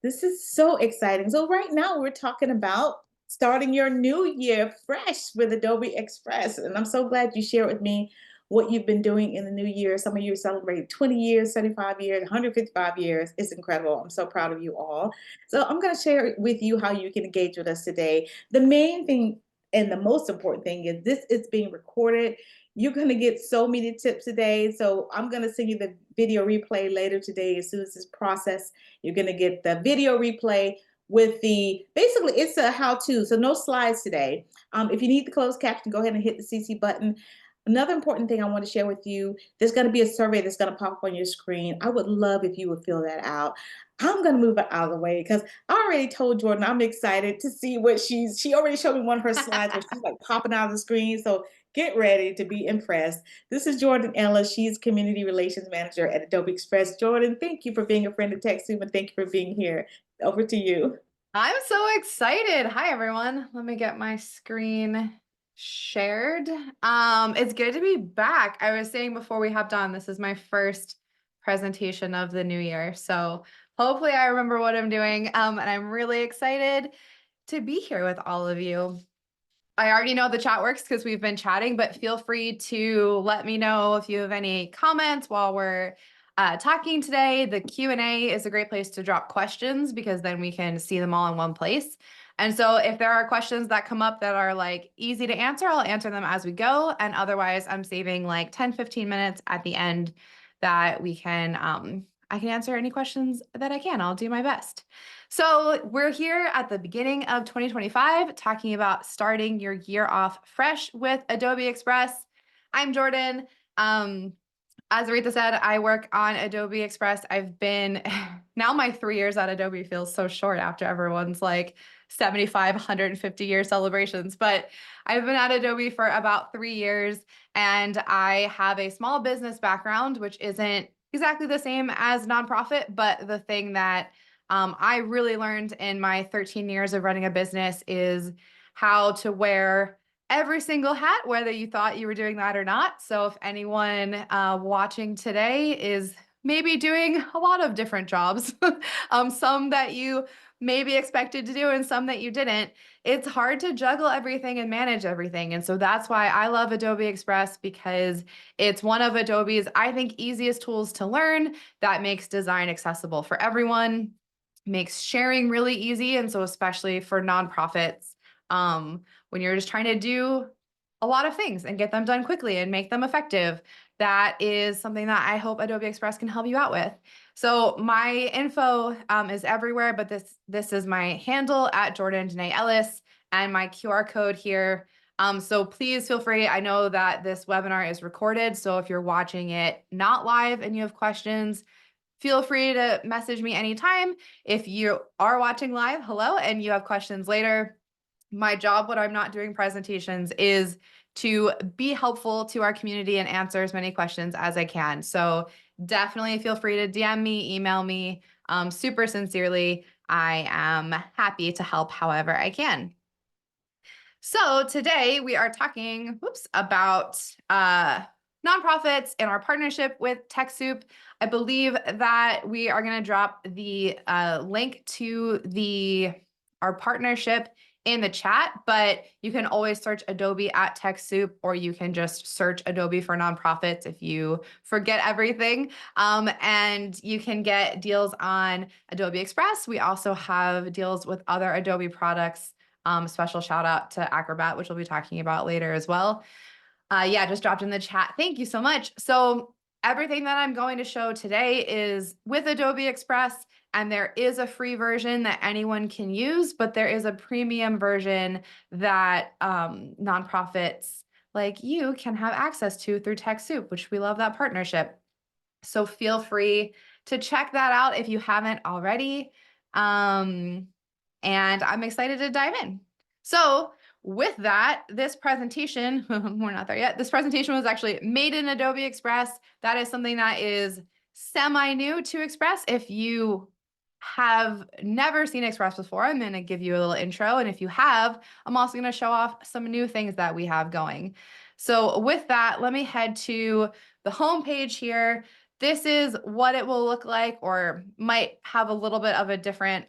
This is so exciting. So right now we're talking about starting your new year fresh with Adobe Express. And I'm so glad you shared with me what you've been doing in the new year. Some of you celebrate 20 years, 75 years, 155 years. It's incredible. I'm so proud of you all. So I'm going to share with you how you can engage with us today. The main thing and the most important thing is this is being recorded. You're going to get so many tips today. So I'm going to send you the video replay later today as soon as this process. You're going to get the video replay with basically it's a how-to, so no slides today. If you need the closed caption, go ahead and hit the CC button. Another important thing I want to share with you, there's going to be a survey that's going to pop up on your screen. I would love if you would fill that out. I'm going to move it out of the way because I already told Jordan I'm excited to see what she already showed me one of her slides where she's like popping out of the screen. So get ready to be impressed. This is Jordan Ellis. She's Community Relations Manager at Adobe Express. Jordan, thank you for being a friend of TechSoup and thank you for being here. Over to you. I'm so excited. Hi, everyone. Let me get my screen shared. It's good to be back. I was saying before we hopped on, this is my first presentation of the new year. So hopefully I remember what I'm doing. And I'm really excited to be here with all of you. I already know the chat works because we've been chatting, but feel free to let me know if you have any comments while we're talking today. The Q&A is a great place to drop questions because then we can see them all in one place. And so if there are questions that come up that are like easy to answer, I'll answer them as we go. And otherwise, I'm saving like 10, 15 minutes at the end that I can answer any questions that I can. I'll do my best. So we're here at the beginning of 2025 talking about starting your year off fresh with Adobe Express. I'm Jordan. As Aretha said, I work on Adobe Express. I've been now my 3 years at Adobe feels so short after everyone's like 75, 150-year celebrations. But I've been at Adobe for about 3 years and I have a small business background, which isn't exactly the same as nonprofit, but the thing that I really learned in my 13 years of running a business is how to wear every single hat, whether you thought you were doing that or not. So if anyone watching today is maybe doing a lot of different jobs, some that you maybe expected to do and some that you didn't, it's hard to juggle everything and manage everything. And so that's why I love Adobe Express because it's one of Adobe's, I think, easiest tools to learn that makes design accessible for everyone, makes sharing really easy. And so especially for nonprofits, when you're just trying to do a lot of things and get them done quickly and make them effective, that is something that I hope Adobe Express can help you out with. So my info is everywhere, but this is my handle at Jordan Danae Ellis and my QR code here. So please feel free. I know that this webinar is recorded, so if you're watching it not live and you have questions, feel free to message me anytime. If you are watching live, hello, and you have questions later, my job when I'm not doing presentations is to be helpful to our community and answer as many questions as I can. So definitely feel free to DM me, email me, super sincerely. I am happy to help however I can. So today we are talking, about nonprofits and our partnership with TechSoup. I believe that we are going to drop the link to our partnership in the chat, but you can always search Adobe at TechSoup, or you can just search Adobe for nonprofits if you forget everything. And you can get deals on Adobe Express. We also have deals with other Adobe products. Special shout out to Acrobat, which we'll be talking about later as well. Yeah, just dropped in the chat. Thank you so much. So everything that I'm going to show today is with Adobe Express, and there is a free version that anyone can use, but there is a premium version that nonprofits like you can have access to through TechSoup, which we love that partnership. So feel free to check that out if you haven't already. And I'm excited to dive in. So with that, this presentation, we're not there yet. This presentation was actually made in Adobe Express. That is something that is semi-new to Express. If you have never seen Express before, I'm going to give you a little intro. And if you have, I'm also going to show off some new things that we have going. So with that, let me head to the home page here. this is what it will look like, or might have a little bit of a different,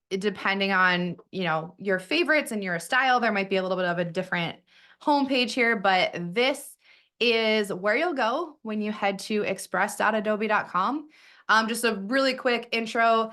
depending on, your favorites and your style, there might be a little bit of a different homepage here, but this is where you'll go when you head to express.adobe.com. Just a really quick intro.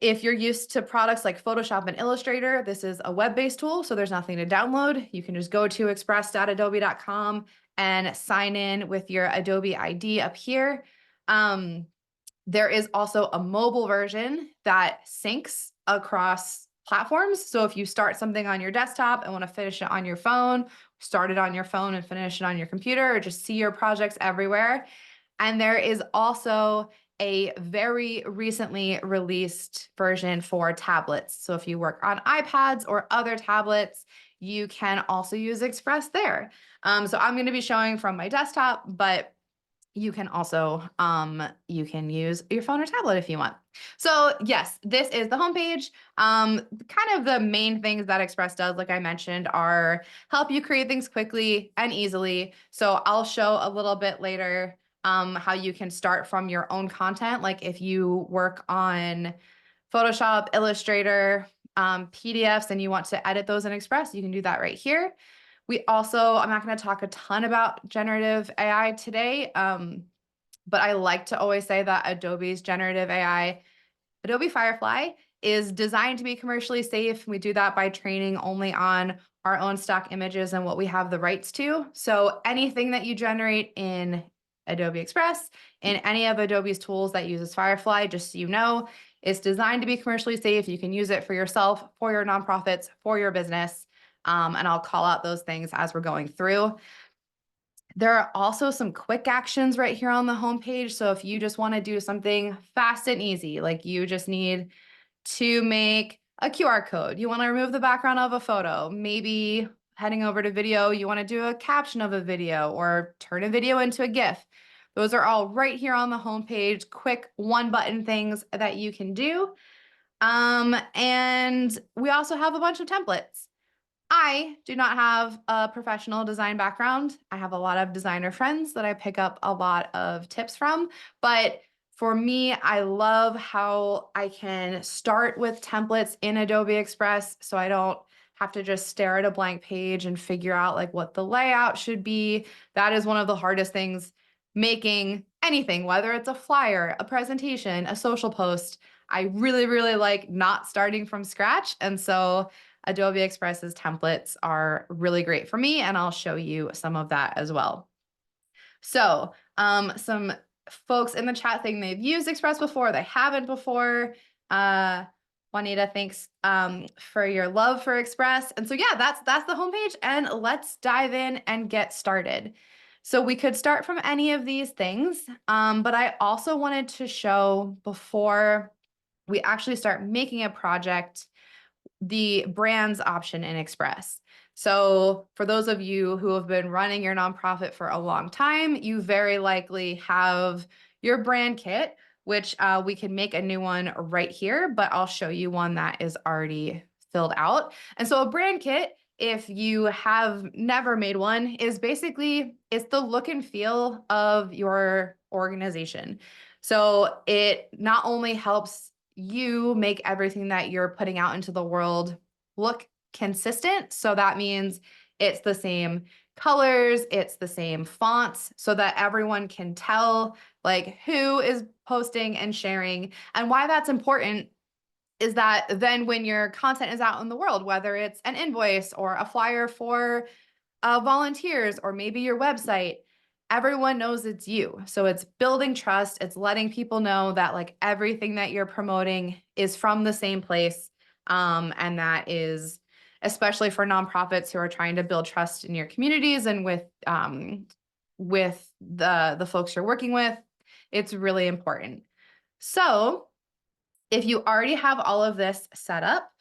If you're used to products like Photoshop and Illustrator, this is a web-based tool, so there's nothing to download. You can just go to express.adobe.com and sign in with your Adobe ID up here. There is also a mobile version that syncs across platforms. So if you start something on your desktop and want to finish it on your phone, start it on your phone and finish it on your computer, or just see your projects everywhere. And there is also a very recently released version for tablets. So if you work on iPads or other tablets, you can also use Express there. So I'm going to be showing from my desktop, but you can also you can use your phone or tablet if you want. So yes, this is the homepage. Kind of the main things that Express does, like I mentioned, are help you create things quickly and easily. So I'll show a little bit later how you can start from your own content. Like if you work on Photoshop, Illustrator, PDFs, and you want to edit those in Express, you can do that right here. We also, I'm not going to talk a ton about generative AI today, but I like to always say that Adobe's generative AI, Adobe Firefly, is designed to be commercially safe. We do that by training only on our own stock images and what we have the rights to. So anything that you generate in Adobe Express, in any of Adobe's tools that uses Firefly, just so you know, it's designed to be commercially safe. You can use it for yourself, for your nonprofits, for your business. And I'll call out those things as we're going through. There are also some quick actions right here on the homepage. So if you just want to do something fast and easy, like you just need to make a QR code, you want to remove the background of a photo, maybe heading over to video, you want to do a caption of a video or turn a video into a GIF. Those are all right here on the homepage, quick one button things that you can do. And we also have a bunch of templates. I do not have a professional design background. I have a lot of designer friends that I pick up a lot of tips from. But for me, I love how I can start with templates in Adobe Express so I don't have to just stare at a blank page and figure out like what the layout should be. That is one of the hardest things, making anything, whether it's a flyer, a presentation, a social post. I really, really like not starting from scratch. And so Adobe Express's templates are really great for me, and I'll show you some of that as well. So some folks in the chat saying they've used Express before, they haven't before. Juanita, thanks for your love for Express. And so yeah, that's the homepage, and let's dive in and get started. So we could start from any of these things, but I also wanted to show, before we actually start making a project, the brands option in Express. So for those of you who have been running your nonprofit for a long time, you very likely have your brand kit, which we can make a new one right here, but I'll show you one that is already filled out. And so a brand kit, if you have never made one, is basically, it's the look and feel of your organization. So it not only helps you make everything that you're putting out into the world look consistent. So that means it's the same colors, it's the same fonts, so that everyone can tell like who is posting and sharing. And why that's important is that then when your content is out in the world, whether it's an invoice or a flyer for volunteers or maybe your website, everyone knows it's you. So it's building trust. It's letting people know that like everything that you're promoting is from the same place. And that is especially for nonprofits who are trying to build trust in your communities and with the folks you're working with. It's really important. So if you already have all of this set up,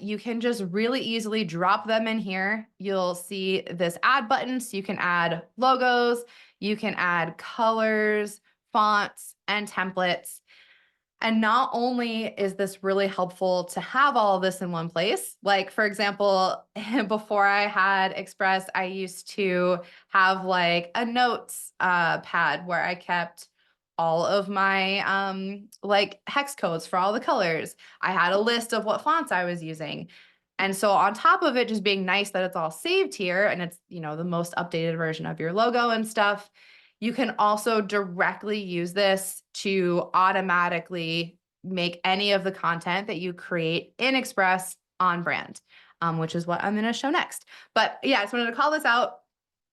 you can just really easily drop them in here. You'll see this add button, so you can add logos, you can add colors, fonts, and templates. And not only is this really helpful to have all of this in one place, like for example, before I had Express, I used to have like a notes pad where I kept all of my like hex codes for all the colors. I had a list of what fonts I was using. And so on top of it just being nice that it's all saved here and it's, the most updated version of your logo and stuff, you can also directly use this to automatically make any of the content that you create in Express on brand, which is what I'm going to show next. But yeah, I just wanted to call this out.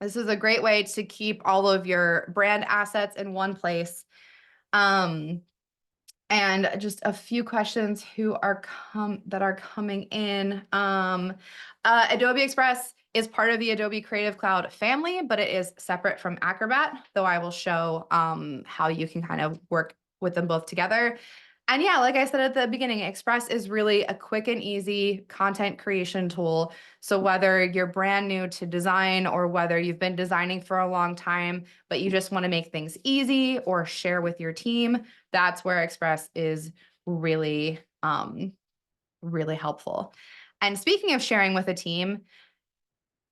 This is a great way to keep all of your brand assets in one place. And just a few questions that are coming in. Adobe Express is part of the Adobe Creative Cloud family, but it is separate from Acrobat, though I will show how you can kind of work with them both together. And yeah, like I said at the beginning, Express is really a quick and easy content creation tool. So whether you're brand new to design or whether you've been designing for a long time, but you just want to make things easy or share with your team, that's where Express is really, really helpful. And speaking of sharing with a team,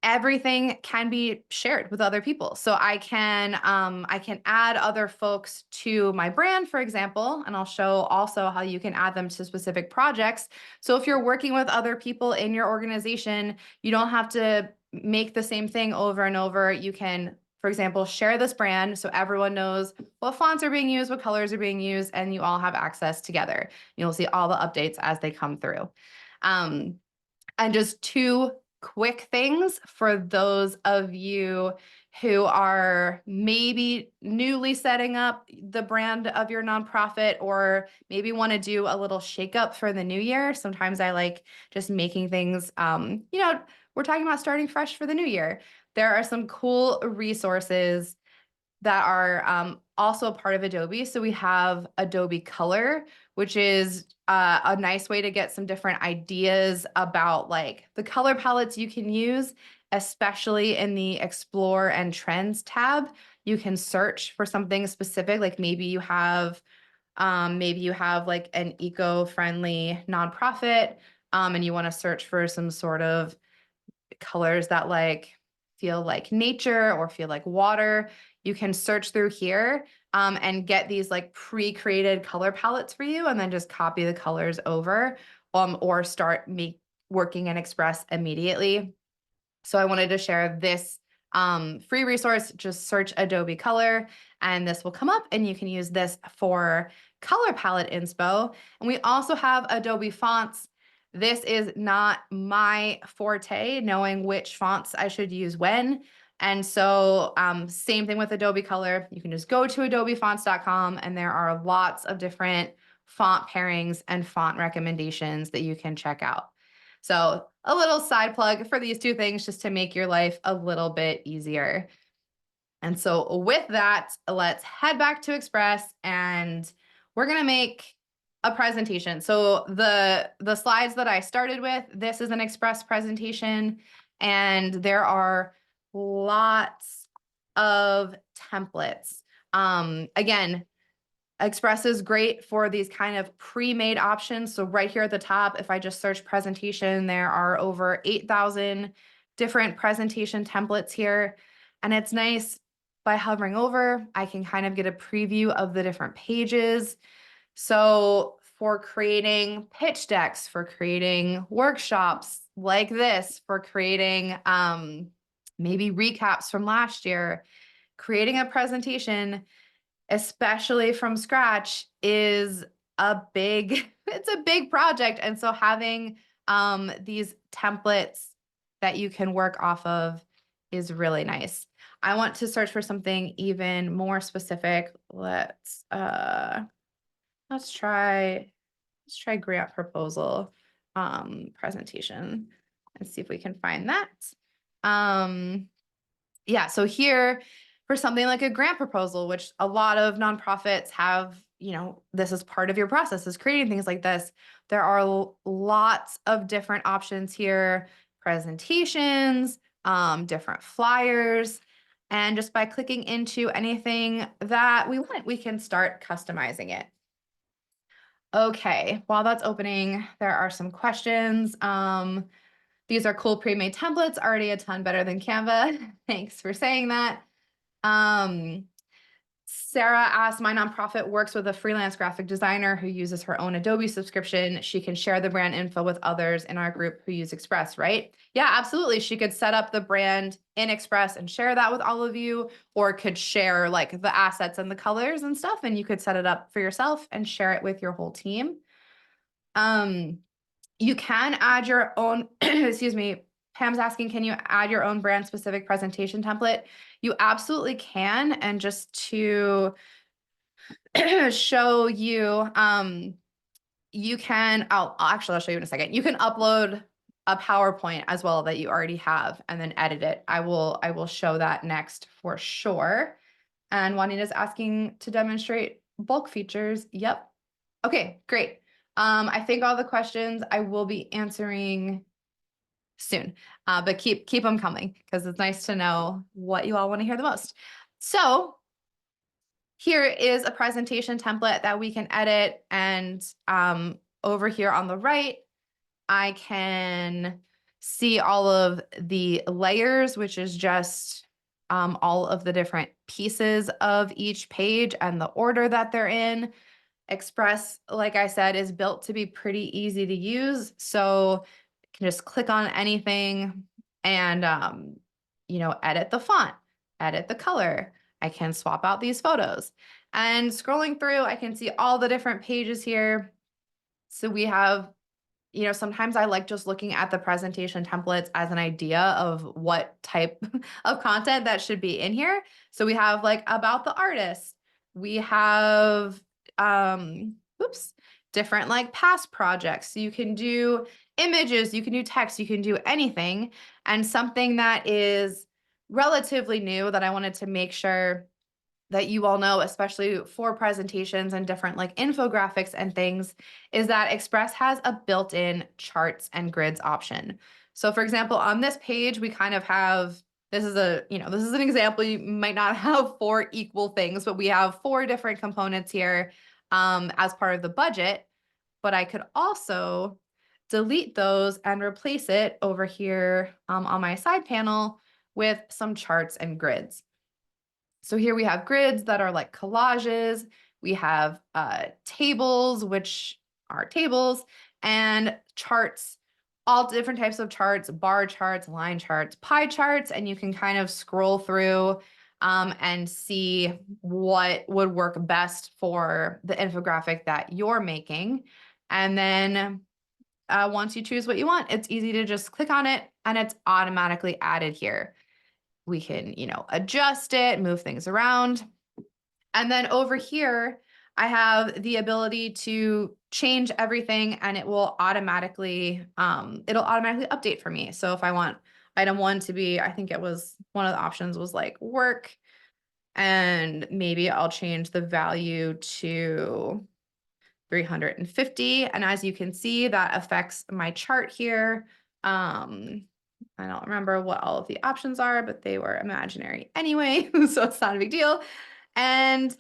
everything can be shared with other people. So I can add other folks to my brand, for example, and I'll show also how you can add them to specific projects. So if you're working with other people in your organization, you don't have to make the same thing over and over. You can, for example, share this brand so everyone knows what fonts are being used, what colors are being used, and you all have access together. You'll see all the updates as they come through. And just two quick things for those of you who are maybe newly setting up the brand of your nonprofit or maybe want to do a little shakeup for the new year. Sometimes I like just making things, we're talking about starting fresh for the new year. There are some cool resources that are also a part of Adobe. So we have Adobe Color, which is a nice way to get some different ideas about like the color palettes you can use, especially in the Explore and Trends tab. You can search for something specific, like maybe you have like an eco-friendly nonprofit, and you want to search for some sort of colors that like feel like nature or feel like water. You can search through here and get these like pre-created color palettes for you and then just copy the colors over or start working in Express immediately. So I wanted to share this free resource. Just search Adobe Color and this will come up and you can use this for color palette inspo. And we also have Adobe Fonts. This is not my forte, knowing which fonts I should use when. And so same thing with Adobe Color. You can just go to adobefonts.com and there are lots of different font pairings and font recommendations that you can check out. So a little side plug for these two things just to make your life a little bit easier. And so with that, let's head back to Express and we're going to make a presentation. So the slides that I started with, this is an Express presentation and there are lots of templates. Again, Express is great for these kind of pre-made options. So right here at the top, if I just search presentation, there are over 8,000 different presentation templates here. And it's nice by hovering over, I can kind of get a preview of the different pages. So for creating pitch decks, for creating workshops like this, for creating maybe recaps from last year, creating a presentation, especially from scratch, is it's a big project. And so having these templates that you can work off of is really nice. I want to search for something even more specific. Let's try grant proposal presentation and see if we can find that. Yeah, so here for something like a grant proposal, which a lot of nonprofits have, this is part of your process is creating things like this. There are lots of different options here, presentations, different flyers, and just by clicking into anything that we want, we can start customizing it. Okay, while that's opening, there are some questions. These are cool pre-made templates, already a ton better than Canva. Thanks for saying that. Um, Sarah asked, my nonprofit works with a freelance graphic designer who uses her own Adobe subscription. She can share the brand info with others in our group who use Express, right? Yeah, absolutely. She could set up the brand in Express and share that with all of you, or could share like the assets and the colors and stuff, and you could set it up for yourself and share it with your whole team. Um, you can add your own, excuse me, Pam's asking, can you add your own brand specific presentation template? You absolutely can. And just to show you, you can, I'll show you in a second. You can upload a PowerPoint as well that you already have and then edit it. I will show that next for sure. And Juanita's asking to demonstrate bulk features. Yep. Okay, great. I think all the questions I will be answering soon, but keep them coming because it's nice to know what you all want to hear the most. So here is a presentation template that we can edit, and over here on the right, I can see all of the layers, which is just all of the different pieces of each page and the order that they're in. Express, like I said, is built to be pretty easy to use. So you can just click on anything and, edit the font, edit the color. I can swap out these photos. And scrolling through, I can see all the different pages here. So we have, sometimes I like just looking at the presentation templates as an idea of what type of content that should be in here. So we have like about the artist. We have different like past projects. So you can do images, you can do text, you can do anything. And something that is relatively new that I wanted to make sure that you all know, especially for presentations and different like infographics and things, is that Express has a built-in charts and grids option. So for example, on this page, we kind of have, this is an example. You might not have 4 equal things, but we have 4 different components here as part of the budget. But I could also delete those and replace it over here on my side panel with some charts and grids. So here we have grids that are like collages. We have tables, which are tables, and charts, all different types of charts, bar charts, line charts, pie charts, and you can kind of scroll through and see what would work best for the infographic that you're making. And then once you choose what you want, it's easy to just click on it and it's automatically added here. We can, adjust it, move things around. And then over here, I have the ability to change everything and it'll automatically update for me. So if I want item 1 to be, I think it was one of the options was like work, and maybe I'll change the value to 350. And as you can see, that affects my chart here. I don't remember what all of the options are, but they were imaginary anyway, so it's not a big deal. And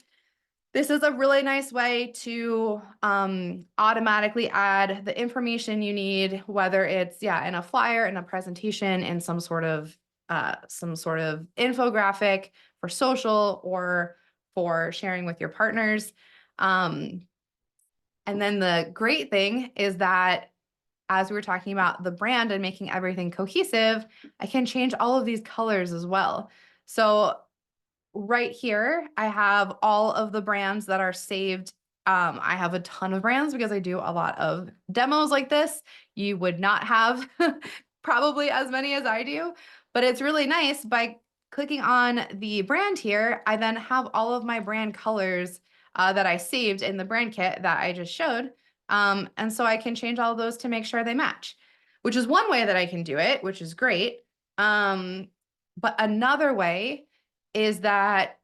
this is a really nice way to automatically add the information you need, whether it's in a flyer, in a presentation, in some sort of infographic for social or for sharing with your partners. And then the great thing is that as we were talking about the brand and making everything cohesive, I can change all of these colors as well. So right here, I have all of the brands that are saved. I have a ton of brands because I do a lot of demos like this. You would not have probably as many as I do, but it's really nice. By clicking on the brand here, I then have all of my brand colors that I saved in the brand kit that I just showed. And so I can change all of those to make sure they match, which is one way that I can do it, which is great. But another way is that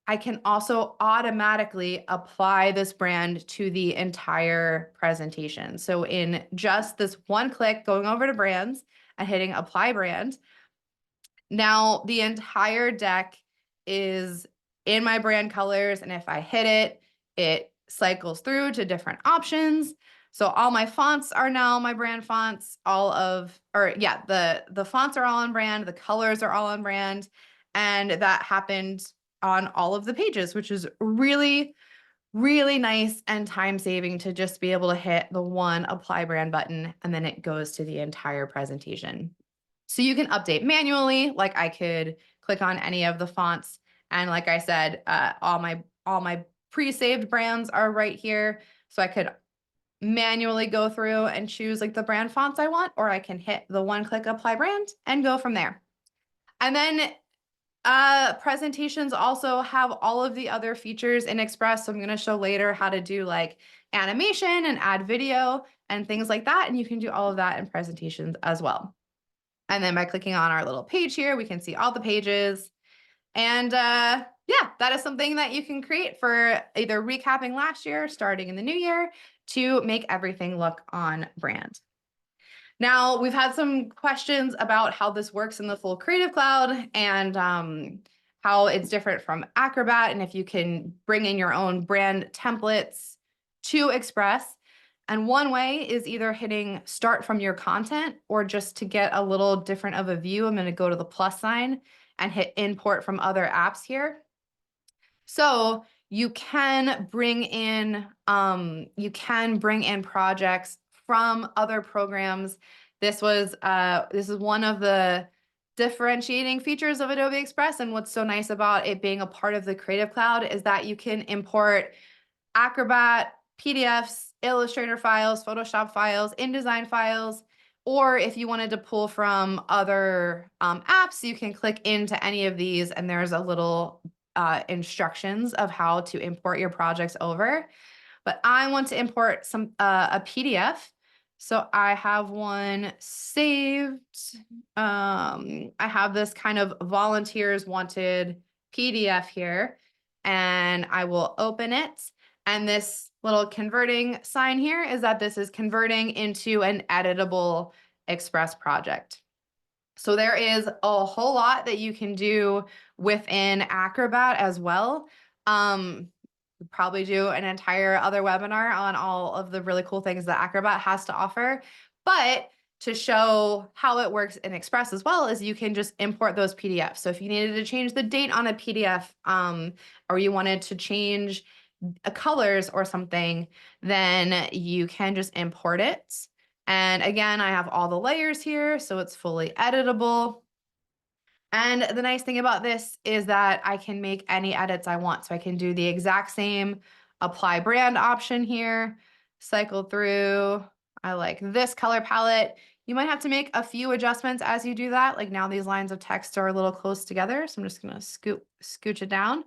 I can also automatically apply this brand to the entire presentation. So in just this one click, going over to brands and hitting apply brand, now the entire deck is in my brand colors. And if I hit it, it cycles through to different options. So all my fonts are now my brand fonts, the fonts are all on brand, the colors are all on brand, and that happened on all of the pages, which is really, really nice and time saving to just be able to hit the one apply brand button and then it goes to the entire presentation. So you can update manually, like I could click on any of the fonts. And like I said, all my pre-saved brands are right here. So I could manually go through and choose like the brand fonts I want, or I can hit the one click apply brand and go from there. And then presentations also have all of the other features in Express. So I'm going to show later how to do like animation and add video and things like that. And you can do all of that in presentations as well. And then by clicking on our little page here, we can see all the pages. And yeah, that is something that you can create for either recapping last year, starting in the new year, to make everything look on brand. Now, we've had some questions about how this works in the full Creative Cloud and how it's different from Acrobat and if you can bring in your own brand templates to Express. And one way is either hitting start from your content, or just to get a little different of a view, I'm going to go to the plus sign and hit import from other apps here. So you can bring in projects from other programs. This is one of the differentiating features of Adobe Express. And what's so nice about it being a part of the Creative Cloud is that you can import Acrobat, PDFs, Illustrator files, Photoshop files, InDesign files, or if you wanted to pull from other apps, you can click into any of these and there's a little instructions of how to import your projects over. But I want to import a PDF. So I have one saved. I have this kind of volunteers wanted PDF here, and I will open it. And this little converting sign here is that this is converting into an editable Express project. So there is a whole lot that you can do within Acrobat as well. We'll probably do an entire other webinar on all of the really cool things that Acrobat has to offer. But to show how it works in Express as well, is you can just import those PDFs. So if you needed to change the date on a PDF, or you wanted to change colors or something, then you can just import it. And again, I have all the layers here, so it's fully editable. And the nice thing about this is that I can make any edits I want. So I can do the exact same apply brand option here, cycle through. I like this color palette. You might have to make a few adjustments as you do that. Like now these lines of text are a little close together. So I'm just gonna scooch it down.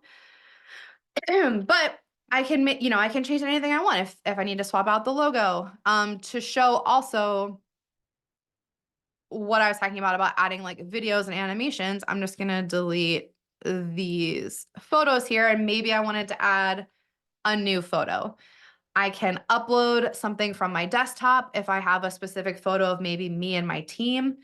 But I can make, I can change anything I want if I need to swap out the logo. To show also what I was talking about adding like videos and animations, I'm just gonna delete these photos here, and maybe I wanted to add a new photo. I can upload something from my desktop if I have a specific photo of maybe me and my team.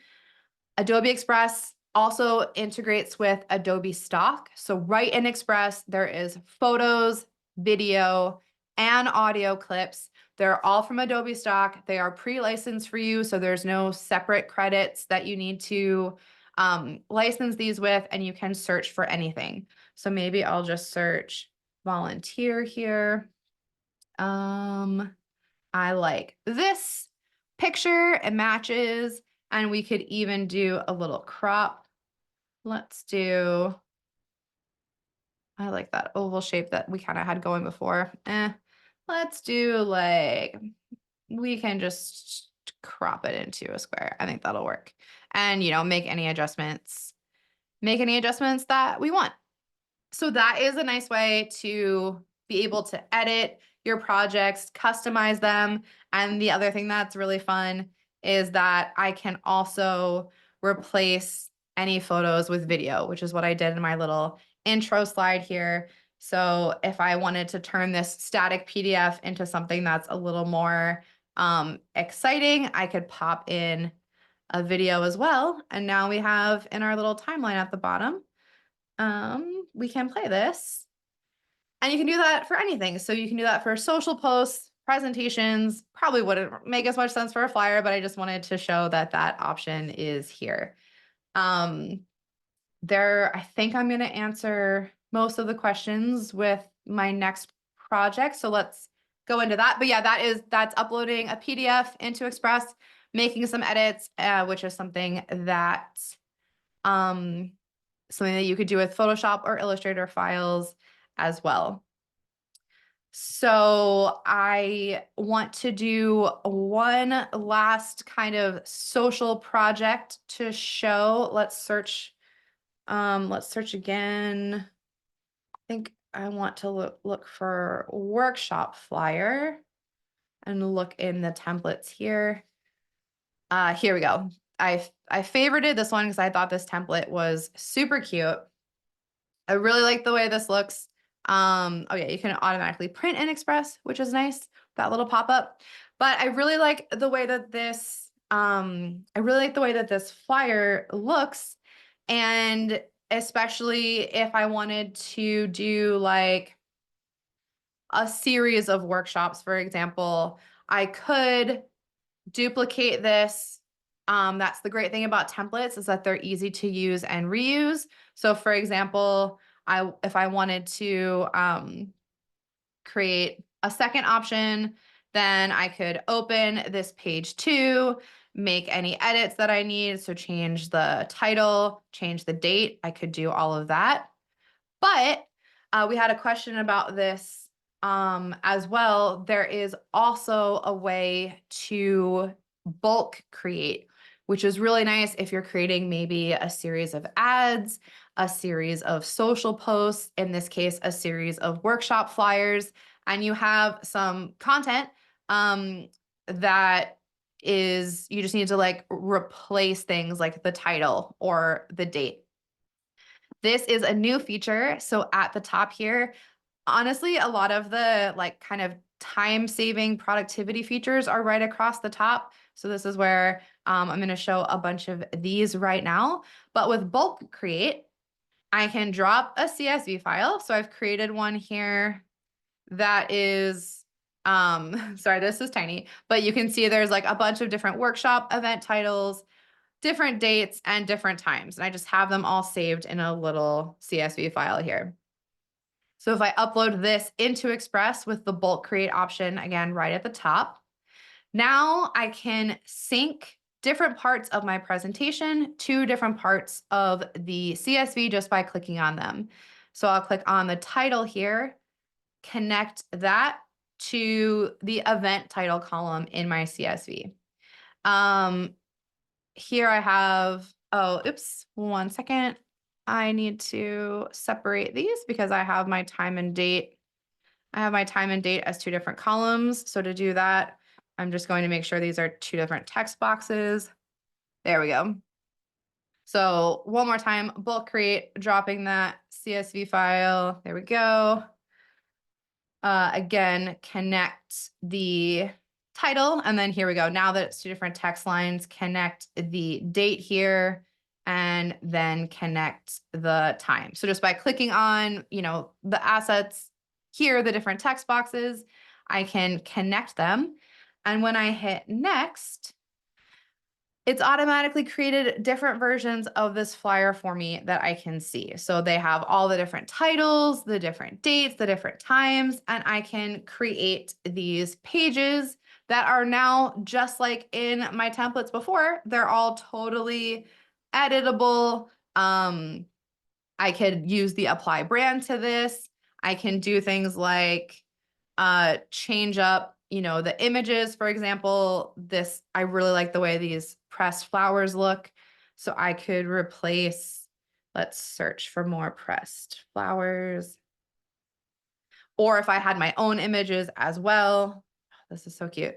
Adobe Express also integrates with Adobe Stock. So right in Express, there is photos, video, and audio clips. They're all from Adobe Stock. They are pre-licensed for you, so there's no separate credits that you need to license these with, and you can search for anything. So maybe I'll just search volunteer here. I like this picture, it matches, and we could even do a little crop. I like that oval shape that we kind of had going before. Let's do like, we can just crop it into a square. I think that'll work. And, make any adjustments that we want. So that is a nice way to be able to edit your projects, customize them. And the other thing that's really fun is that I can also replace any photos with video, which is what I did in my little intro slide here. So if I wanted to turn this static PDF into something that's a little more exciting, I could pop in a video as well. And now we have in our little timeline at the bottom, we can play this. And you can do that for anything. So you can do that for social posts, presentations. Probably wouldn't make as much sense for a flyer, but I just wanted to show that that option is here. I think I'm going to answer most of the questions with my next project. So let's go into that. But yeah, that's uploading a PDF into Express, making some edits, which is um, something that you could do with Photoshop or Illustrator files as well. So I want to do one last kind of social project to show. Let's search again. I think I want to look for workshop flyer and look in the templates here. Here we go. I favorited this one because I thought this template was super cute. I really like the way this looks. Oh yeah, you can automatically print in Express, which is nice, that little pop-up. But I really like the way that this flyer looks. And especially if I wanted to do like a series of workshops, for example, I could duplicate this. That's the great thing about templates, is that they're easy to use and reuse. So for example, if I wanted to create a second option, then I could open this page 2, make any edits that I need. So change the title, change the date. I could do all of that. But we had a question about this as well. There is also a way to bulk create, which is really nice if you're creating maybe a series of ads, a series of social posts, in this case, a series of workshop flyers, and you have some content that is, you just need to like replace things like the title or the date. This is a new feature. So at the top here, honestly, a lot of the like kind of time saving productivity features are right across the top. So this is where I'm going to show a bunch of these right now. But with bulk create, I can drop a CSV file. So I've created one here that is, sorry, this is tiny, but you can see there's like a bunch of different workshop event titles, different dates, and different times. And I just have them all saved in a little CSV file here. So if I upload this into Express with the bulk create option, again, right at the top, now I can sync different parts of my presentation to different parts of the CSV just by clicking on them. So I'll click on the title here, connect that to the event title column in my CSV. Here I have, oh, oops, 1 second. I need to separate these because I have my time and date. I have my time and date as 2 different columns. So to do that, I'm just going to make sure these are 2 different text boxes. There we go. So one more time, bulk create, dropping that CSV file. There we go. Again, connect the title, and then here we go. Now that it's 2 different text lines, connect the date here, and then connect the time. So just by clicking on, the assets here, the different text boxes, I can connect them. And when I hit next, it's automatically created different versions of this flyer for me that I can see. So they have all the different titles, the different dates, the different times, and I can create these pages that are now just like in my templates before. They're all totally editable. I could use the apply brand to this. I can do things like change up, the images, for example. I really like the way these pressed flowers look. So I could replace, let's search for more pressed flowers. Or if I had my own images as well. This is so cute.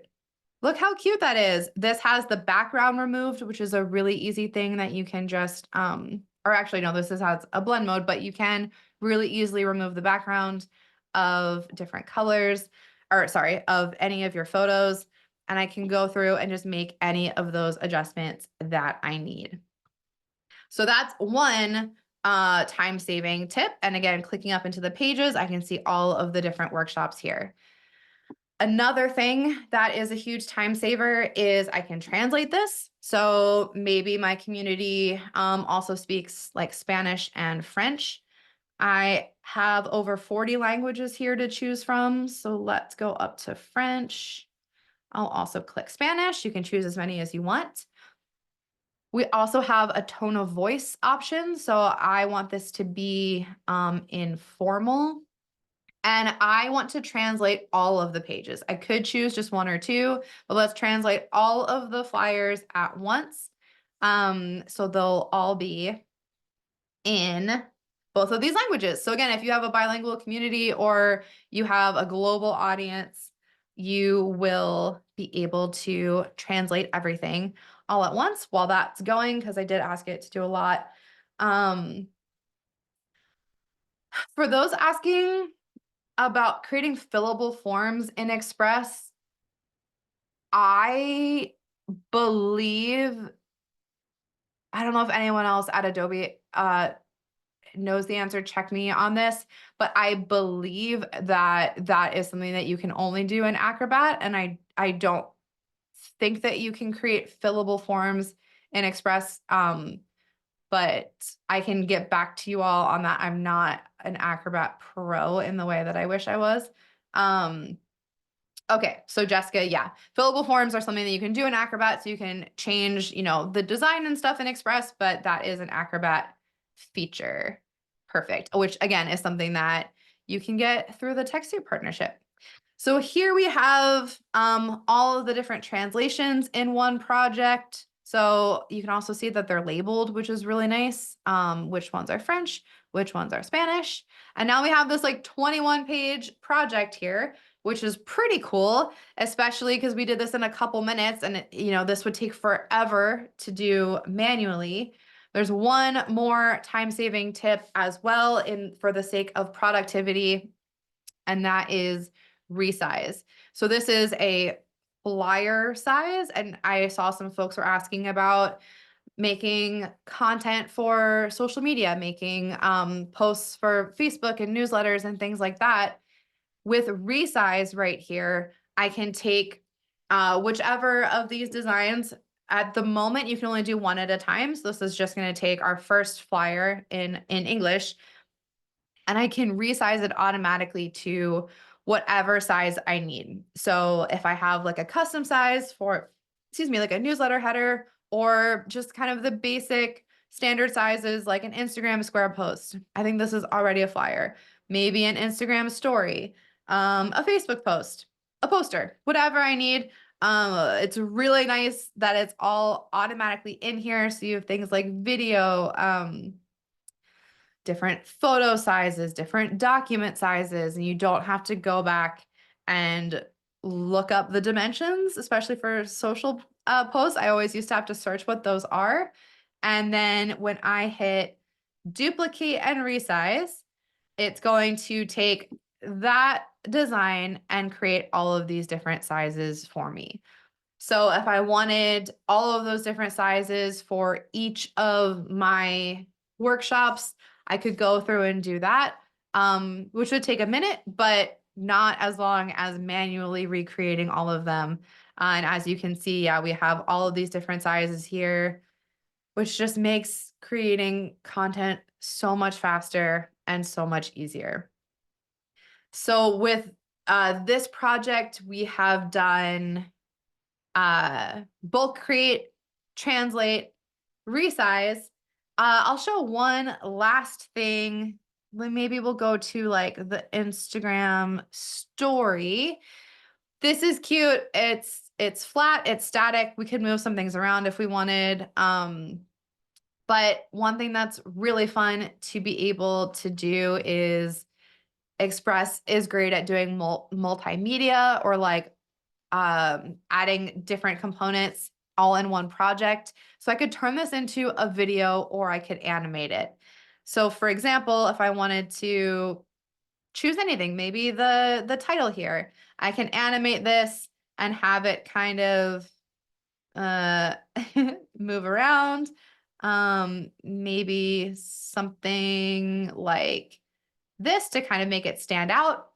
Look how cute that is. This has the background removed, which is a really easy thing that you can just, or actually, no, this has a blend mode, but you can really easily remove the background of different colors, or sorry, of any of your photos. And I can go through and just make any of those adjustments that I need. So that's one time-saving tip. And again, clicking up into the pages, I can see all of the different workshops here. Another thing that is a huge time saver is I can translate this. So maybe my community also speaks like Spanish and French. I have over 40 languages here to choose from. So let's go up to French. I'll also click Spanish. You can choose as many as you want. We also have a tone of voice option. So I want this to be informal. And I want to translate all of the pages. I could choose just one or two, but let's translate all of the flyers at once. So they'll all be in both of these languages. So again, if you have a bilingual community or you have a global audience, you will be able to translate everything all at once while that's going, because I did ask it to do a lot. For those asking about creating fillable forms in Express, I believe, I don't know if anyone else at Adobe knows the answer, check me on this, but I believe that that is something that you can only do in Acrobat. And I don't think that you can create fillable forms in Express. But I can get back to you all on that. I'm not an Acrobat pro in the way that I wish I was. Okay, so Jessica, yeah, fillable forms are something that you can do in Acrobat, so you can change, the design and stuff in Express, but that is an Acrobat feature. Perfect, which again is something that you can get through the TechSoup partnership. So here we have all of the different translations in one project. So you can also see that they're labeled, which is really nice. Which ones are French, which ones are Spanish. And now we have this like 21-page project here, which is pretty cool, especially because we did this in a couple minutes and this would take forever to do manually. There's one more time-saving tip as well for the sake of productivity, and that is resize. So this is a flyer size, and I saw some folks were asking about making content for social media, making posts for Facebook and newsletters and things like that. With resize right here, I can take whichever of these designs. At the moment, you can only do one at a time. So this is just going to take our first flyer in English, and I can resize it automatically to whatever size I need. So if I have like a custom size for, like a newsletter header, or just kind of the basic standard sizes like an Instagram square post, I think this is already a flyer, maybe an Instagram story, a Facebook post, a poster, whatever I need. It's really nice that it's all automatically in here. So you have things like video, different photo sizes, different document sizes, and you don't have to go back and look up the dimensions, especially for social posts. I always used to have to search what those are. And then when I hit duplicate and resize, it's going to take that design and create all of these different sizes for me. So if I wanted all of those different sizes for each of my workshops, I could go through and do that, which would take a minute, but not as long as manually recreating all of them. And as you can see, yeah, we have all of these different sizes here, which just makes creating content so much faster and so much easier. So with this project, we have done bulk create, translate, resize. I'll show one last thing. Maybe we'll go to like the Instagram story. This is cute. It's flat, it's static. We could move some things around if we wanted. But one thing that's really fun to be able to do is Express is great at doing multimedia, or like adding different components all in one project. So I could turn this into a video or I could animate it. So for example, if I wanted to choose anything, maybe the title here, I can animate this and have it kind of uh, move around. Maybe something like this to kind of make it stand out.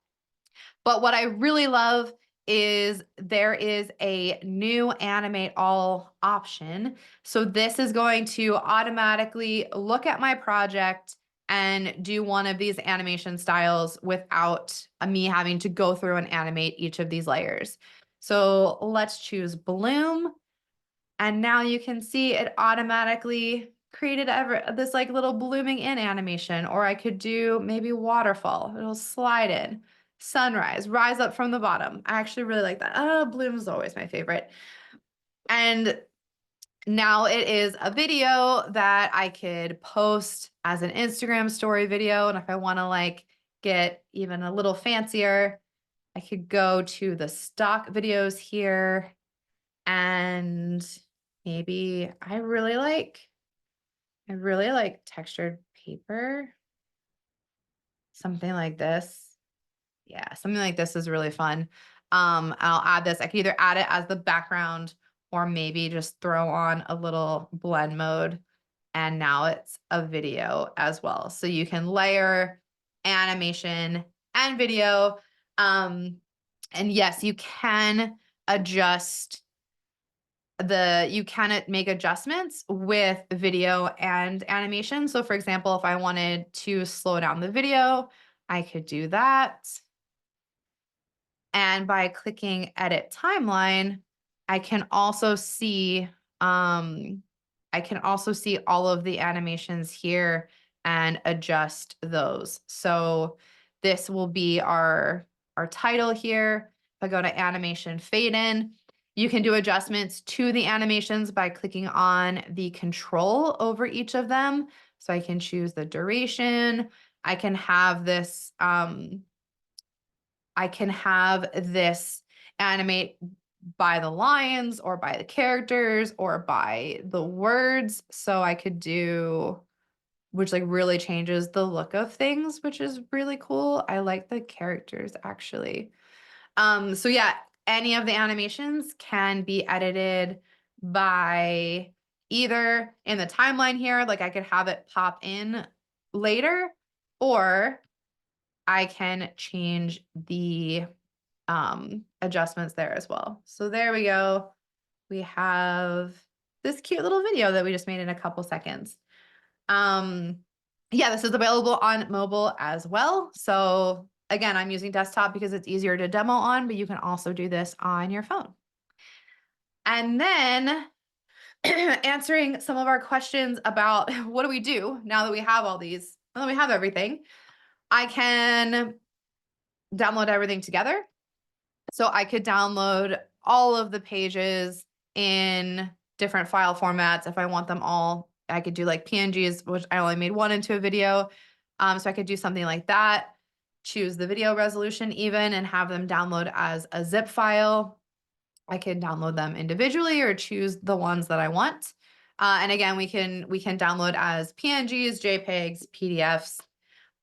But what I really love is there is a new animate all option. So this is going to automatically look at my project and do one of these animation styles without me having to go through and animate each of these layers. So let's choose bloom. And now you can see it automatically created this like little blooming in animation, or I could do maybe waterfall. It'll slide in, sunrise, rise up from the bottom. I actually really like that. Bloom is always my favorite. And now it is a video that I could post as an Instagram story video. And if I want to like get even a little fancier, I could go to the stock videos here, and maybe I really like textured paper, something like this. Yeah, something like this is really fun. I'll add this. I could either add it as the background or maybe just throw on a little blend mode. And now it's a video as well. So you can layer animation and video. Um, and yes, you can adjust you can make adjustments with video and animation. So for example, if I wanted to slow down the video, I could do that. And by clicking edit timeline, I can also see um all of the animations here and adjust those. So this will be our title here. If I go to animation fade in, you can do adjustments to the animations by clicking on the control over each of them. So I can choose the duration. I can have this animate by the lines or by the characters or by the words. So I could do, which like really changes the look of things, which is really cool. I like the characters actually. So yeah, any of the animations can be edited by either in the timeline here, like I could have it pop in later, or I can change the adjustments there as well. So there we go. We have this cute little video that we just made in a couple seconds. Um, yeah, this is available on mobile as well. So again, I'm using desktop because it's easier to demo on, but you can also do this on your phone. And then answering some of our questions about what do we do now that we have all these, now that we have everything, I can download everything together. So I could download all of the pages in different file formats. If I want them all, I could do like PNGs, which I only made one into a video. So I could do something like that, choose the video resolution even and have them download as a zip file. I can download them individually or choose the ones that I want. And again, we can download as PNGs, JPEGs, PDFs.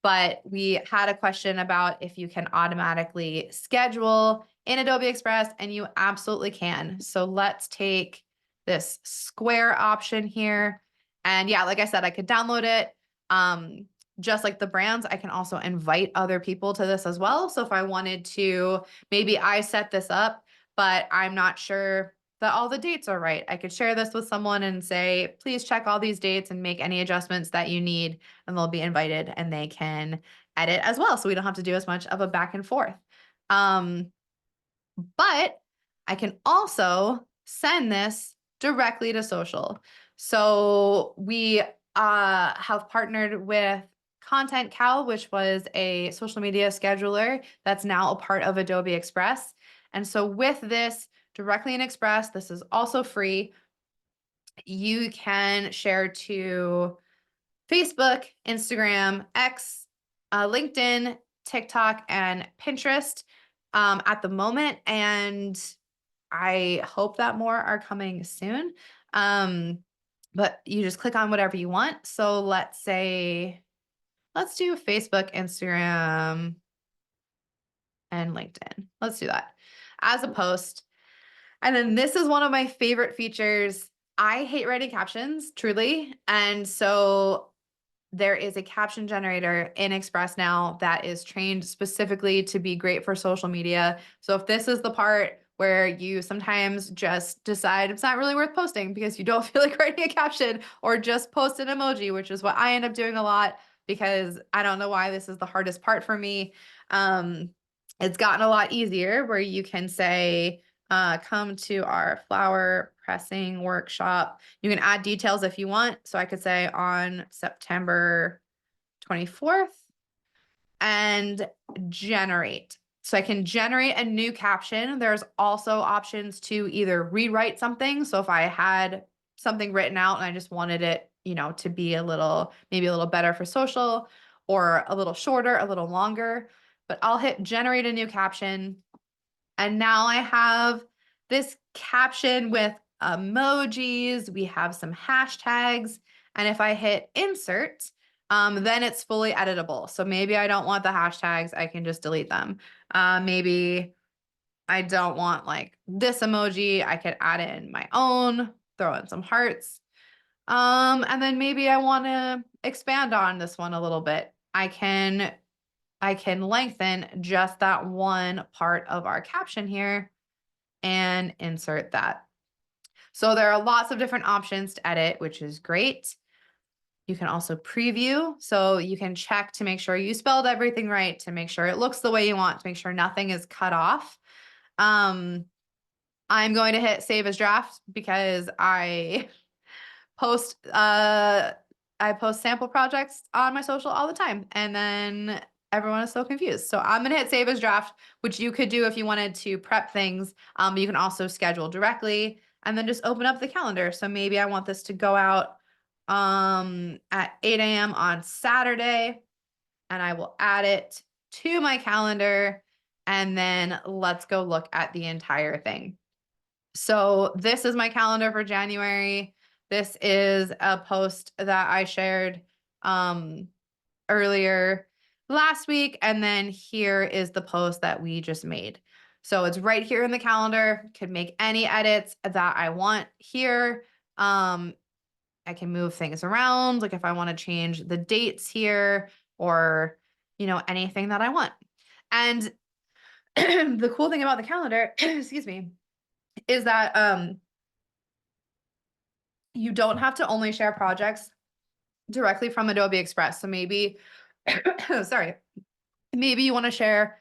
But we had a question about if you can automatically schedule in Adobe Express, and you absolutely can. So let's take this square option here. And yeah, like I said, I could download it. Just like the brands, I can also invite other people to this as well. So if I wanted to, maybe I set this up, but I'm not sure that all the dates are right. I could share this with someone and say, please check all these dates and make any adjustments that you need, and they'll be invited and they can edit as well. So we don't have to do as much of a back and forth. But I can also send this directly to social. So we have partnered with Content Cow, which was a social media scheduler that's now a part of Adobe Express. And so with this directly in Express, this is also free. You can share to Facebook, Instagram, X, LinkedIn, TikTok, and Pinterest at the moment. And I hope that more are coming soon. But you just click on whatever you want. So let's say, let's do Facebook, Instagram, and LinkedIn. Let's do that as a post. And then this is one of my favorite features. I hate writing captions, truly. And so there is a caption generator in Express now that is trained specifically to be great for social media. So if this is the part where you sometimes just decide it's not really worth posting because you don't feel like writing a caption, or just post an emoji, which is what I end up doing a lot because I don't know why this is the hardest part for me. Um, it's gotten a lot easier where you can say, come to our flower pressing workshop. You can add details if you want. So I could say on September 24th and generate. So I can generate a new caption. There's also options to either rewrite something. So if I had something written out and I just wanted it, to be maybe a little better for social, or a little shorter, a little longer, but I'll hit generate a new caption. And now I have this caption with emojis. We have some hashtags. And if I hit insert, then it's fully editable. So maybe I don't want the hashtags. I can just delete them. Maybe I don't want like this emoji. I could add in my own, throw in some hearts. And then maybe I want to expand on this one a little bit. I can lengthen just that one part of our caption here and insert that. So there are lots of different options to edit, which is great. You can also preview. So you can check to make sure you spelled everything right, to make sure it looks the way you want, to make sure nothing is cut off. I'm going to hit save as draft because post uh I post sample projects on my social all the time, and then everyone is so confused. So I'm gonna hit save as draft, which you could do if you wanted to prep things. But you can also schedule directly and then just open up the calendar. So maybe I want this to go out at 8 a.m. on Saturday, and I will add it to my calendar, and then let's go look at the entire thing. So this is my calendar for January. This is a post that I shared earlier last week. And then here is the post that we just made. So it's right here in the calendar. Could make any edits that I want here. I can move things around, like if I want to change the dates here, or anything that I want. And the cool thing about the calendar, excuse me, is that you don't have to only share projects directly from Adobe Express. So maybe, sorry, maybe you want to share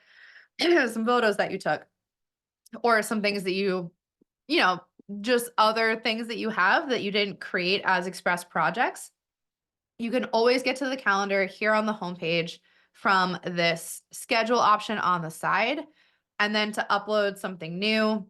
some photos that you took, or some things that you know, just other things that you have that you didn't create as Express projects. You can always get to the calendar here on the homepage from this schedule option on the side. And then to upload something new,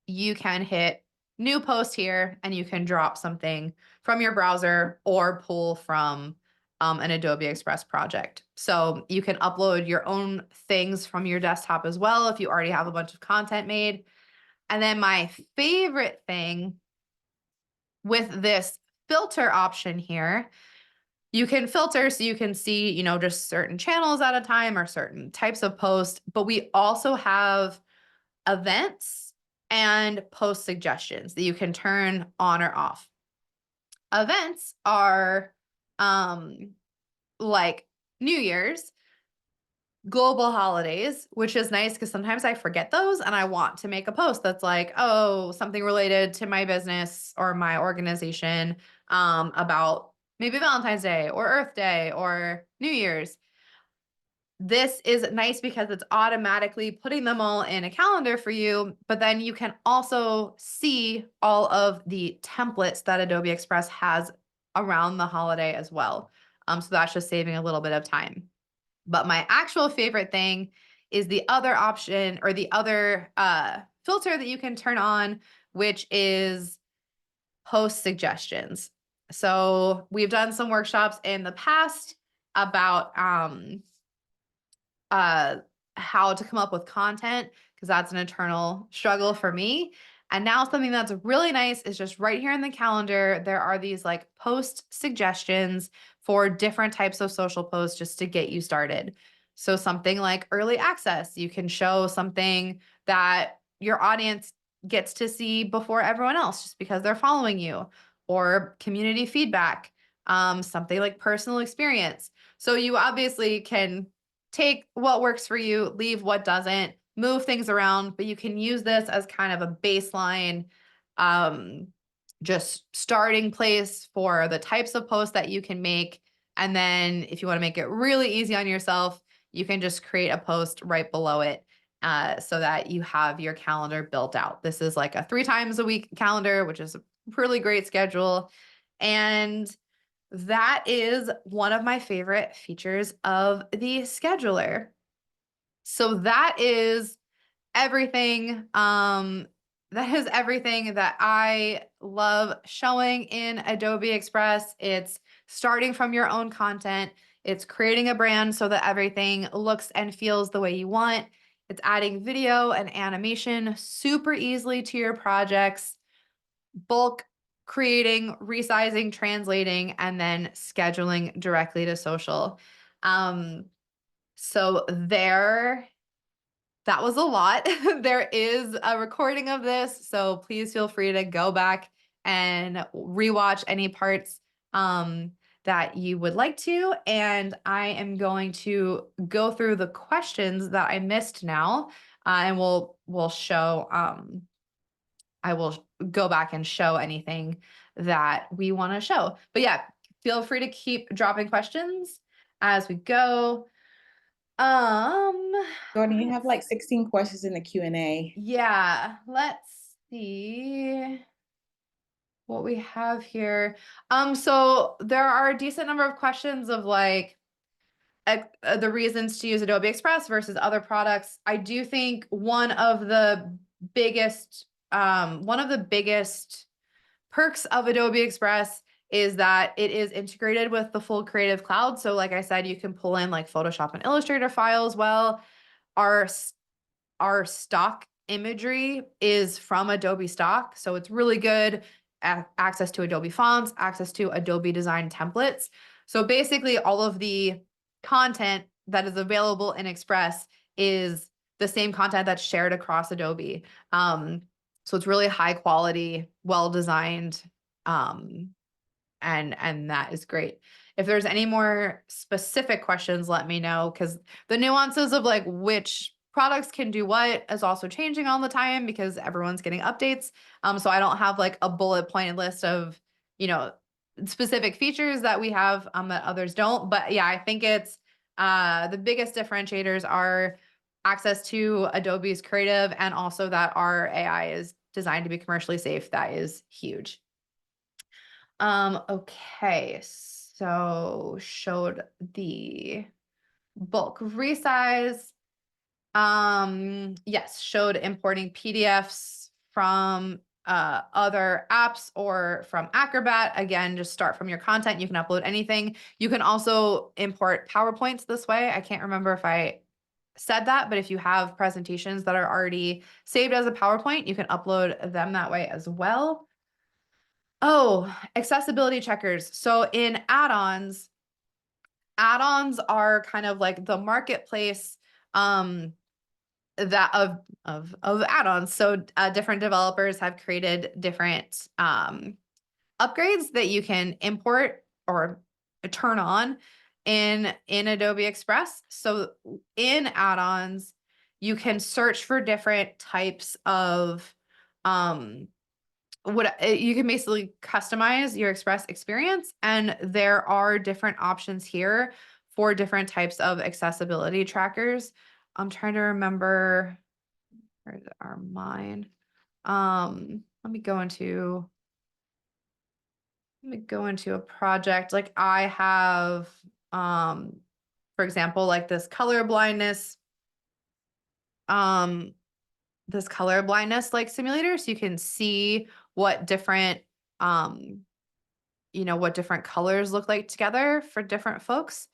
you can hit new post here, and you can drop something from your browser or pull from an Adobe Express project. So you can upload your own things from your desktop as well if you already have a bunch of content made. And then my favorite thing with this filter option here, you can filter so you can see, just certain channels at a time or certain types of posts, but we also have events and post suggestions that you can turn on or off. Events are like New Year's, global holidays, which is nice because sometimes I forget those and I want to make a post that's like, oh, something related to my business or my organization, about maybe Valentine's Day or Earth Day or New Year's. This is nice because it's automatically putting them all in a calendar for you, but then you can also see all of the templates that Adobe Express has around the holiday as well. So that's just saving a little bit of time. But my actual favorite thing is the other option, or the other filter that you can turn on, which is post suggestions. So we've done some workshops in the past about how to come up with content, because that's an eternal struggle for me. And now something that's really nice is just right here in the calendar. There are these like post suggestions for different types of social posts just to get you started. So something like early access, you can show something that your audience gets to see before everyone else just because they're following you, or community feedback, something like personal experience. So you obviously can take what works for you, leave what doesn't, move things around, but you can use this as kind of a baseline, um, just starting place for the types of posts that you can make. And then if you want to make it really easy on yourself, you can just create a post right below it, so that you have your calendar built out. This is like a 3 times a week calendar, which is a really great schedule. And that is one of my favorite features of the scheduler. So that is everything. That is everything that I love showing in Adobe Express. It's starting from your own content. It's creating a brand so that everything looks and feels the way you want. It's adding video and animation super easily to your projects, bulk creating, resizing, translating, and then scheduling directly to social. Um, so there that was a lot. There is a recording of this, so please feel free to go back and rewatch any parts, that you would like to. And I am going to go through the questions that I missed now, and we'll show. I will go back and show anything that we want to show. But yeah, feel free to keep dropping questions as we go. Um, Gordon, you have let's like 16 questions in the Q&A. Yeah, let's see what we have here. So there are a decent number of questions of like the reasons to use Adobe Express versus other products. I do think one of the biggest perks of Adobe Express is that it is integrated with the full Creative Cloud. So like I said, you can pull in like Photoshop and Illustrator files. Well, our our stock imagery is from Adobe stock. So it's really good. Access to Adobe fonts, access to Adobe design templates. So basically all of the content that is available in Express is the same content that's shared across Adobe. So it's really high quality, well designed, um, and that is great. If there's any more specific questions, let me know, because the nuances of like which products can do what is also changing all the time because everyone's getting updates. So I don't have like a bullet pointed list of, you know, specific features that we have that others don't. But yeah, I think it's the biggest differentiators are access to Adobe's creative, and also that our AI is designed to be commercially safe. That is huge. Okay, so showed the bulk resize. Yes, showed importing PDFs from other apps or from Acrobat. Again, just start from your content. You can upload anything. You can also import PowerPoints this way. I can't remember if I said that, but if you have presentations that are already saved as a PowerPoint, you can upload them that way as well. Oh, accessibility checkers. So in add-ons, add-ons are kind of like the marketplace, that of add-ons. So different developers have created different upgrades that you can import or turn on in Adobe Express. So in add-ons, you can search for different types of you can basically customize your Express experience, and there are different options here for different types of accessibility trackers. I'm trying to remember, where are mine? Let me go into a project. Like I have, for example, like um this color blindness like simulator, so you can see what different um what different colors look like together for different folks,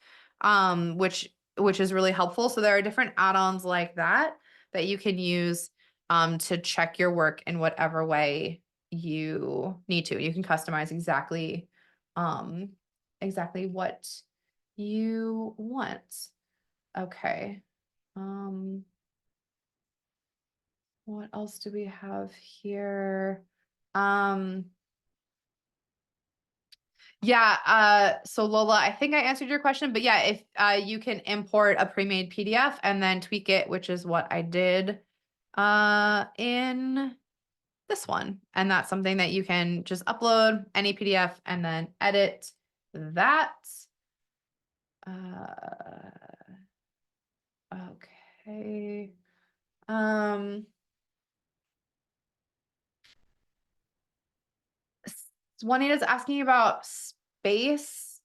which is really helpful. So there are different add-ons like that that you can use to check your work in whatever way you need to. You can customize um, exactly what you want. Okay. Um, What else do we have here? Um, yeah, so Lola, I think I answered your question, but yeah, if you can import a pre-made PDF and then tweak it, which is what I did in this one. And that's something that you can just upload any PDF and then edit that. Okay. Um, Juanita's asking about space,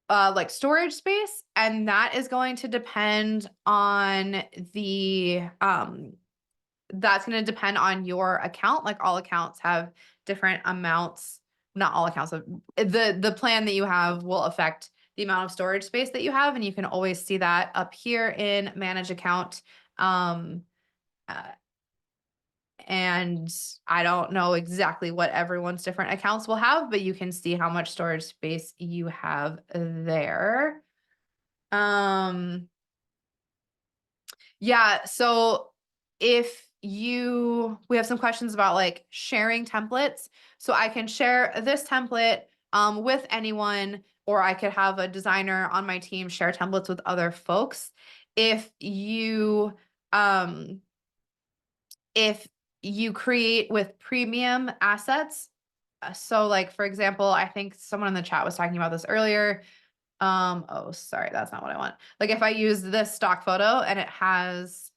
like storage space, and that is going to depend on that's going to depend on your account. Like all accounts have different amounts. Not all accounts. The plan that you have will affect the amount of storage space that you have, and you can always see that up here in Manage Account. Um, uh, and I don't know exactly what everyone's different accounts will have, but you can see how much storage space you have there. Yeah, so we have some questions about like sharing templates. So I can share this template with anyone, or I could have a designer on my team share templates with other folks. If you um, if you create with premium assets, so like for example, I think someone in the chat was talking about this earlier. Oh, sorry, that's not what I want. Like if I use this stock photo and it has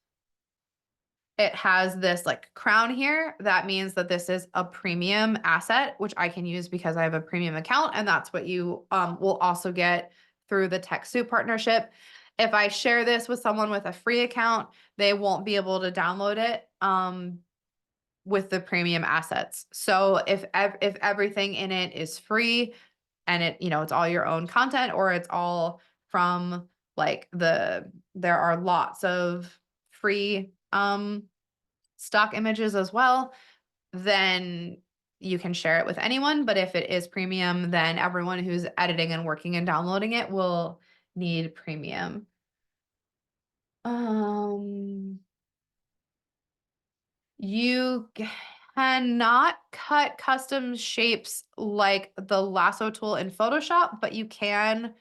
this like crown here, that means that this is a premium asset, which I can use because I have a premium account. And that's what you will also get through the TechSoup partnership. If I share this with someone with a free account, they won't be able to download it with the premium assets. So if everything in it is free and it's all your own content, or it's all from like there are lots of free stock images as well, then you can share it with anyone. But if it is premium, then everyone who's editing and working and downloading it will need premium. You cannot cut custom shapes like the lasso tool in Photoshop, but you can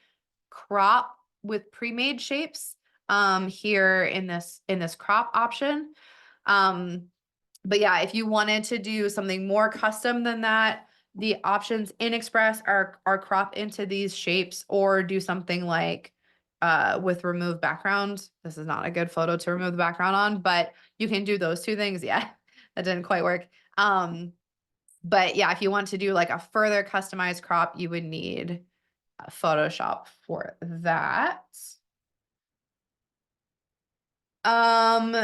crop with pre-made shapes here in this crop option. But yeah, if you wanted to do something more custom than that, the options in Express are crop into these shapes, or do something like with remove background. This is not a good photo to remove the background on, but you can do those two things. Yeah, that didn't quite work. But yeah, if you want to do like a further customized crop, you would need Photoshop for that. Um,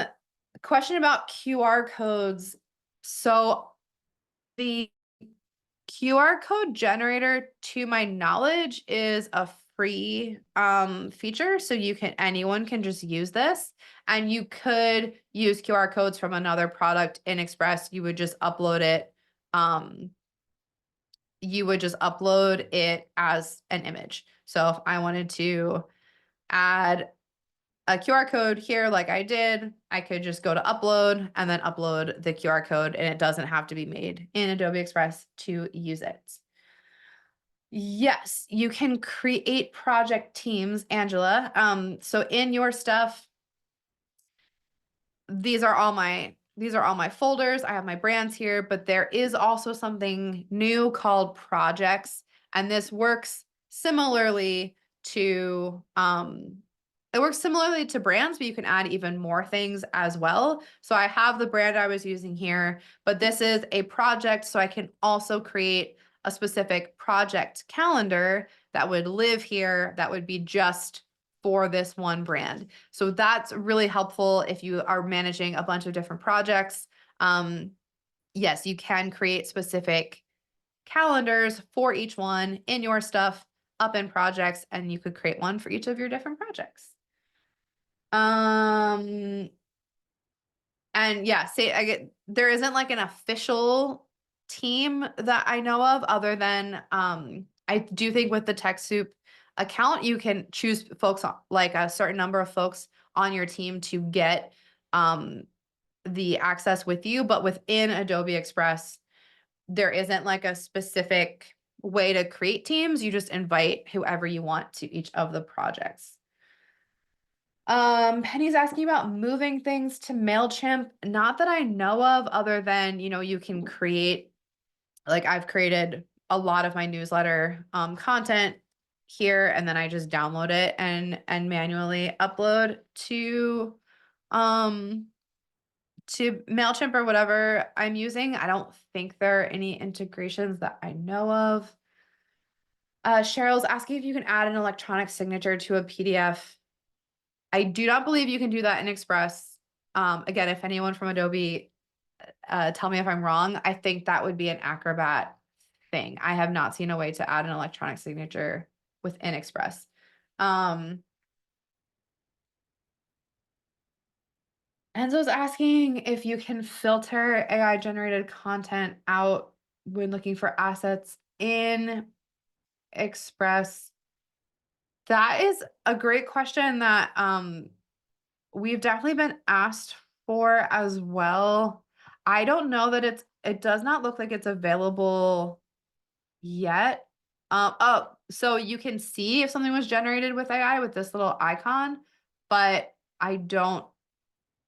Question about QR codes. So the QR code generator, to my knowledge, is a free feature. So anyone can just use this, and you could use QR codes from another product in Express. You would just upload it. You would just upload it as an image. So if I wanted to add a QR code here like I did, I could just go to upload and then upload the QR code, and it doesn't have to be made in Adobe Express to use it. Yes, you can create project teams, Angela. So in your stuff, these are all my folders. I have my brands here, but there is also something new called projects, and this works similarly to brands, but you can add even more things as well. So I have the brand I was using here, but this is a project, so I can also create a specific project calendar that would live here, that would be just for this one brand. So that's really helpful if you are managing a bunch of different projects. Yes, you can create specific calendars for each one in your stuff up in projects, and you could create one for each of your different projects. And yeah, there isn't like an official team that I know of, other than I do think with the TechSoup account, you can choose folks like a certain number of folks on your team to get the access with you, but within Adobe Express, there isn't like a specific way to create teams. You just invite whoever you want to each of the projects. Penny's asking about moving things to MailChimp. Not that I know of, other than, you can create, like I've created a lot of my newsletter content here, and then I just download it and manually upload um to MailChimp or whatever I'm using. I don't think there are any integrations that I know of. Cheryl's asking if you can add an electronic signature to a PDF. I do not believe you can do that in Express. Again, if anyone from Adobe, tell me if I'm wrong. I think that would be an Acrobat thing. I have not seen a way to add an electronic signature within Express. Enzo's asking if you can filter AI generated content out when looking for assets in Express. That is a great question that we've definitely been asked for as well. I don't know that it does not look like it's available yet. Oh, so you can see if something was generated with AI with this little icon, but I don't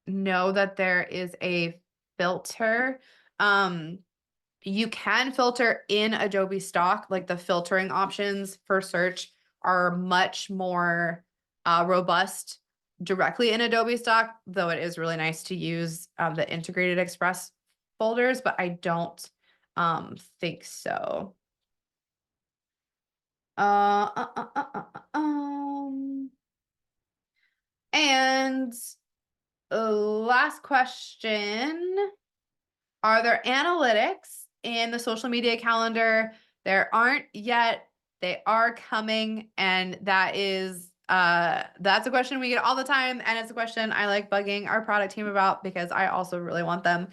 know that there is a filter. Um, you can filter in Adobe stock, like the filtering options for search are much more robust directly in Adobe stock, though it is really nice to use the integrated Express folders, but I don't think so. Uh, uh, uh, uh, uh, and last question. Are there analytics in the social media calendar? There aren't yet. They are coming, and that's a question we get all the time, and it's a question I like bugging our product team about because I also really want them.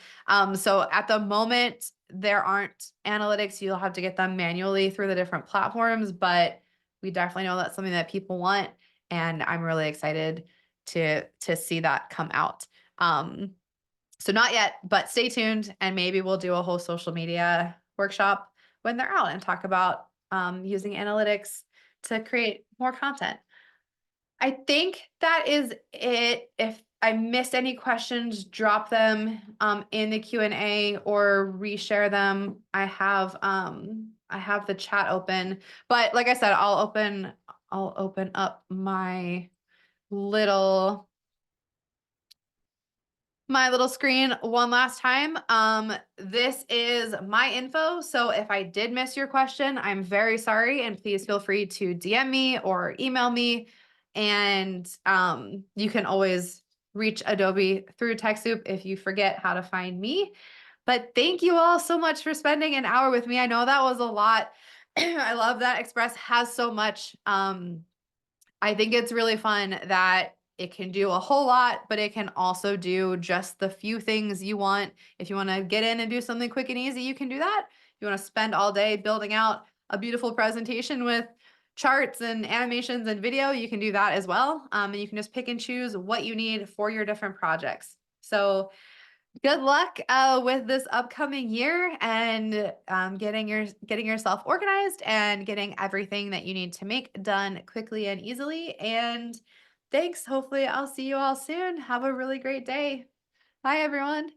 So at the moment, there aren't analytics. You'll have to get them manually through the different platforms, but we definitely know that's something that people want, and I'm really excited to see that come out. So not yet, but stay tuned, and maybe we'll do a whole social media workshop when they're out and talk about using analytics to create more content. I think that is it. If I missed any questions, drop them in the Q&A or reshare them. I have the chat open, but like I said, I'll open up little my little screen one last time. This is my info. So if I did miss your question, I'm very sorry. And please feel free to DM me or email me. And you can always reach Adobe through TechSoup if you forget how to find me. But thank you all so much for spending an hour with me. I know that was a lot. I love that Express has so much. I think it's really fun that it can do a whole lot, but it can also do just the few things you want. If you want to get in and do something quick and easy, you can do that. If you want to spend all day building out a beautiful presentation with charts and animations and video, you can do that as well. And you can just pick and choose what you need for your different projects. So good luck with this upcoming year and getting yourself organized and getting everything that you need to make done quickly and easily. And thanks. Hopefully I'll see you all soon. Have a really great day. Bye, everyone.